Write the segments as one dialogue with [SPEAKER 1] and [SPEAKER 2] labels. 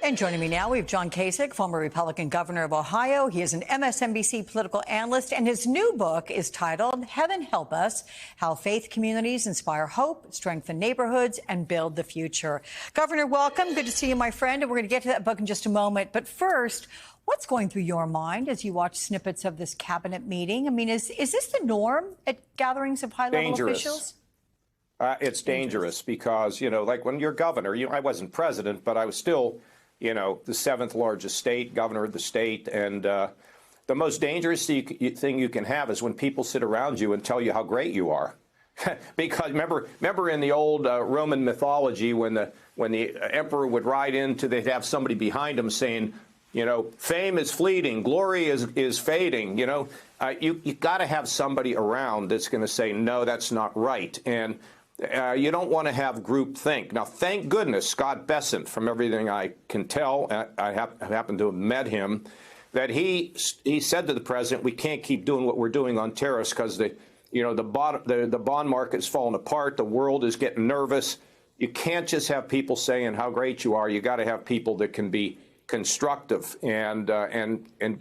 [SPEAKER 1] And joining me now, we have John Kasich, former Republican governor of Ohio. He is an MSNBC political analyst, and his new book is titled Heaven Help Us: How Faith Communities Inspire Hope, Strengthen Neighborhoods, and Build the Future. Governor, welcome. Good to see you, my friend. And we're going to get to that book in just a moment. But first, what's going through your mind as you watch snippets of this cabinet meeting? I mean, is this the norm at gatherings of high-level officials?
[SPEAKER 2] It's dangerous because, like when you're governor, I wasn't president, but I was still, the seventh largest state, governor of the state. And the most dangerous thing you can have is when people sit around you and tell you how great you are. Because remember in the old Roman mythology when the emperor would ride into, they'd have somebody behind him saying, fame is fleeting, glory is fading. You got to have somebody around that's going to say, no, that's not right. And you don't want to have groupthink. Now, thank goodness Scott Bessent, from everything I can tell, I happen to have met him, that he said to the president, we can't keep doing what we're doing on tariffs because the bond market's falling apart. The world is getting nervous. You can't just have people saying how great you are. You got to have people that can be constructive and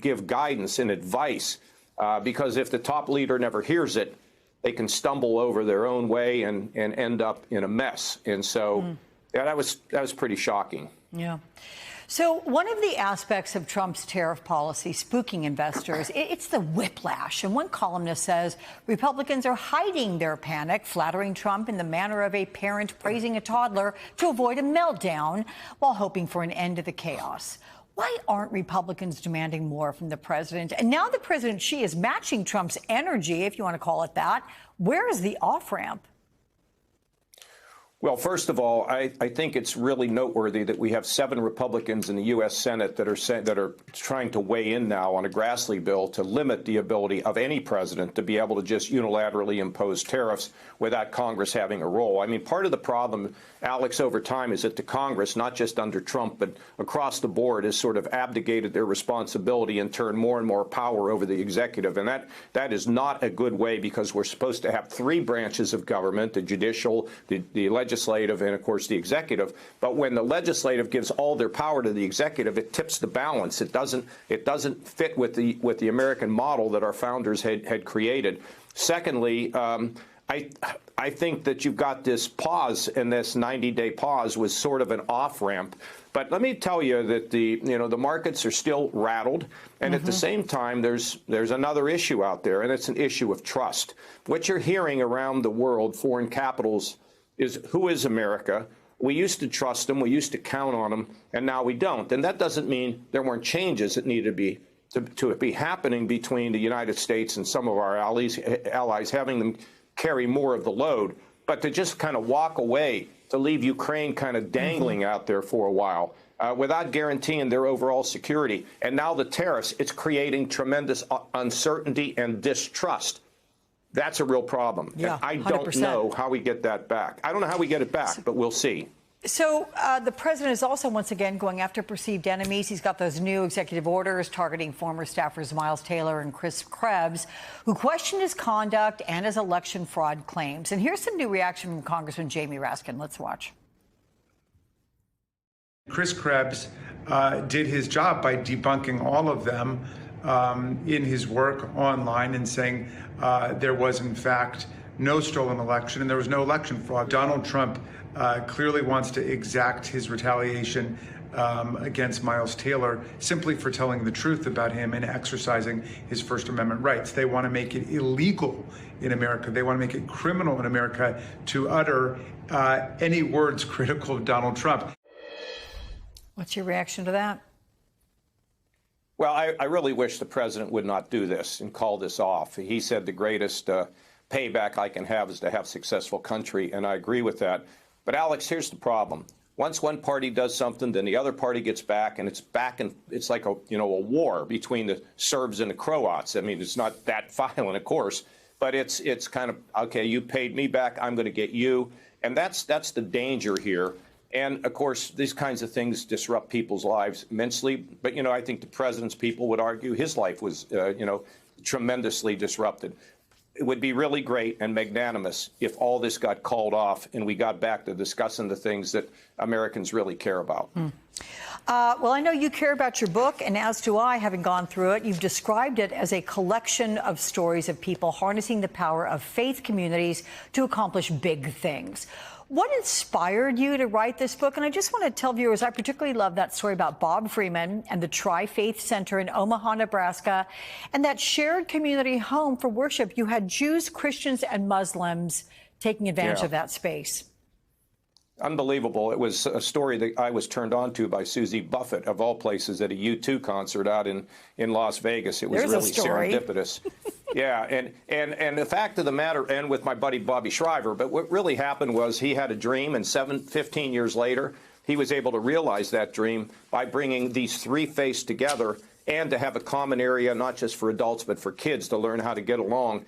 [SPEAKER 2] give guidance and advice, because if the top leader never hears it, they can stumble over their own way and end up in a mess. And so that was pretty shocking.
[SPEAKER 1] Yeah. So one of the aspects of Trump's tariff policy spooking investors, it's the whiplash. And one columnist says Republicans are hiding their panic, flattering Trump in the manner of a parent praising a toddler to avoid a meltdown while hoping for an end to the chaos. Why aren't Republicans demanding more from the president? And now the president, Xi, is matching Trump's energy, if you want to call it that. Where is the off-ramp?
[SPEAKER 2] Well, first of all, I think it's really noteworthy that we have 7 Republicans in the U.S. Senate that are trying to weigh in now on a Grassley bill to limit the ability of any president to be able to just unilaterally impose tariffs without Congress having a role. I mean, part of the problem, Alex, over time is that the Congress, not just under Trump, but across the board, has sort of abdicated their responsibility and turned more and more power over the executive. And that is not a good way, because we're supposed to have 3 branches of government: the judicial, the legislative, and of course the executive. But when the legislative gives all their power to the executive, it tips the balance. It doesn't fit with the American model that our founders had created. Secondly, I think that you've got this pause, and this 90-day pause was sort of an off-ramp. But let me tell you that the markets are still rattled, and at the same time, there's another issue out there, and it's an issue of trust. What you're hearing around the world, foreign capitals, is who is America? We used to trust them, we used to count on them, and now we don't. And that doesn't mean there weren't changes that needed to be happening between the United States and some of our allies, having them carry more of the load. But to just kind of walk away, to leave Ukraine kind of dangling out there for a while, without guaranteeing their overall security. And now the tariffs, it's creating tremendous uncertainty and distrust. That's a real problem.
[SPEAKER 1] Yeah,
[SPEAKER 2] and I don't
[SPEAKER 1] 100%.
[SPEAKER 2] know how we get that back. I don't know how we get it back, but we'll see.
[SPEAKER 1] So the president is also once again going after perceived enemies. He's got those new executive orders targeting former staffers Miles Taylor and Chris Krebs, who questioned his conduct and his election fraud claims. And here's some new reaction from Congressman Jamie Raskin. Let's watch.
[SPEAKER 3] Chris Krebs did his job by debunking all of them in his work online and saying there was, in fact, no stolen election and there was no election fraud. Donald Trump clearly wants to exact his retaliation against Miles Taylor simply for telling the truth about him and exercising his First Amendment rights. They want to make it illegal in America. They want to make it criminal in America to utter any words critical of Donald Trump.
[SPEAKER 1] What's your reaction to that?
[SPEAKER 2] Well, I really wish the president would not do this and call this off. He said the greatest payback I can have is to have a successful country, and I agree with that. But, Alex, here's the problem. Once one party does something, then the other party gets back, and it's like a war between the Serbs and the Croats. I mean, it's not that violent, of course, but it's kind of, okay, you paid me back, I'm going to get you. And that's the danger here. And, of course, these kinds of things disrupt people's lives immensely. But, I think the president's people would argue his life was, tremendously disrupted. It would be really great and magnanimous if all this got called off and we got back to discussing the things that Americans really care about.
[SPEAKER 1] Well, I know you care about your book, and as do I, having gone through it. You've described it as a collection of stories of people harnessing the power of faith communities to accomplish big things. What inspired you to write this book? And I just want to tell viewers, I particularly love that story about Bob Freeman and the Tri-Faith Center in Omaha, Nebraska, and that shared community home for worship. You had Jews, Christians, and Muslims taking advantage of that space.
[SPEAKER 2] Unbelievable. It was a story that I was turned on to by Susie Buffett, of all places, at a U2 concert out in Las Vegas. It was really serendipitous. Yeah, and the fact of the matter, and with my buddy Bobby Shriver, but what really happened was he had a dream, and 15 years later, he was able to realize that dream by bringing these three faiths together and to have a common area, not just for adults, but for kids to learn how to get along.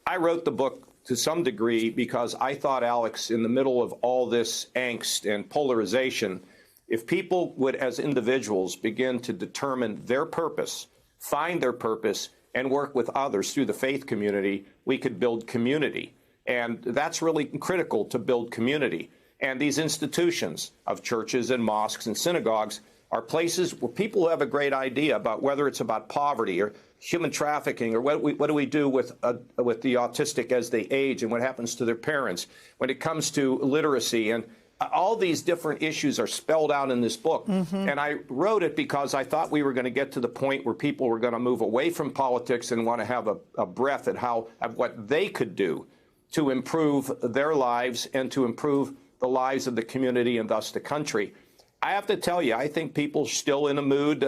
[SPEAKER 2] I wrote the book to some degree because I thought, Alex, in the middle of all this angst and polarization, if people would, as individuals, begin to determine their purpose, find their purpose, and work with others through the faith community, we could build community. And that's really critical, to build community. And these institutions of churches and mosques and synagogues are places where people have a great idea about whether it's about poverty or human trafficking, or what do we do with the autistic as they age and what happens to their parents, when it comes to literacy. And all these different issues are spelled out in this book. And I wrote it because I thought we were going to get to the point where people were going to move away from politics and want to have a breath at what they could do to improve their lives and to improve the lives of the community and thus the country. I have to tell you, I think people are still in a mood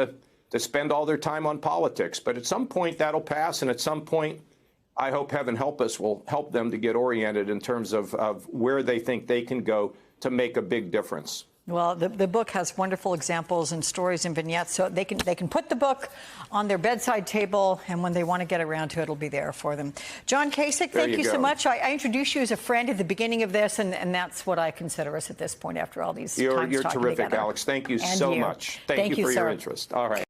[SPEAKER 2] to spend all their time on politics. But at some point, that'll pass. And at some point, I hope, heaven help us, will help them to get oriented in terms of where they think they can go to make a big difference.
[SPEAKER 1] Well, the book has wonderful examples and stories and vignettes, so they can put the book on their bedside table, and when they want to get around to it, it'll be there for them. John Kasich, thank you so much. I introduced you as a friend at the beginning of this, and that's what I consider us at this point after all these times
[SPEAKER 2] You're
[SPEAKER 1] talking
[SPEAKER 2] terrific,
[SPEAKER 1] together.
[SPEAKER 2] Alex. Thank you
[SPEAKER 1] And
[SPEAKER 2] so
[SPEAKER 1] you.
[SPEAKER 2] much. Thank you for your interest. All right.